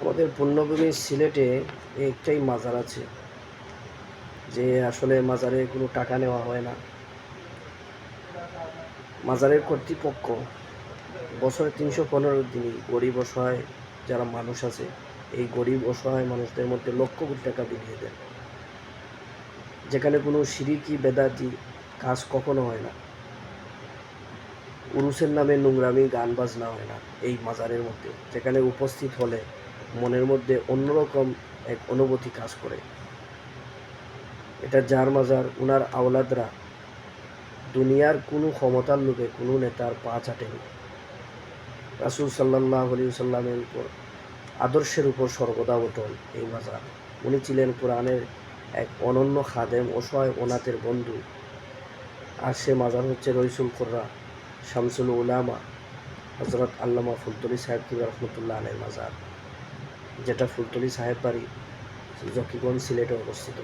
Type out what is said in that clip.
আমাদের পূর্ণভূমি সিলেটে একটাই মাজার আছে, যে আসলে মাজারে কোনো টাকা নেওয়া হয় না। মাজারের কর্তৃপক্ষ বছরে 315 দিনই গরিব অসহায় যারা মানুষ আছে, এই গরিব অসহায় মানুষদের মধ্যে লক্ষ কোটি টাকা বিলিয়ে দেন, যেখানে কোনো শিরিকি বেদাতি কাজ কখনো হয় না। উরুসের নামে নোংরামি গান বাজনা হয় না এই মাজারের মধ্যে, যেখানে উপস্থিত হলে মনের মধ্যে অন্যরকম এক অনুভূতি কাজ করে। এটা যার মাজার, উনার আওলাদরা দুনিয়ার কোনো ক্ষমতার লোভে কোনো নেতার পা চাটেনি। রাসূল সাল্লাল্লাহু আলাইহি ওয়াসাল্লামের উপর আদর্শের উপর সর্বদা অটল এই মাজার। উনি ছিলেন কোরআনের এক অনন্য খাদেম, অসহায় অনাথের বন্ধু। আর সে মাজার হচ্ছে রইসুল কুররা শামসুল উলামা হযরত আল্লামা ফুলতলী সাহেব কিবলা রহমতুল্লাহ আলাইহির মাজার, যেটা ফুলতলী সাহেব বাড়ি, জকিগঞ্জ, সিলেটে অবস্থিত।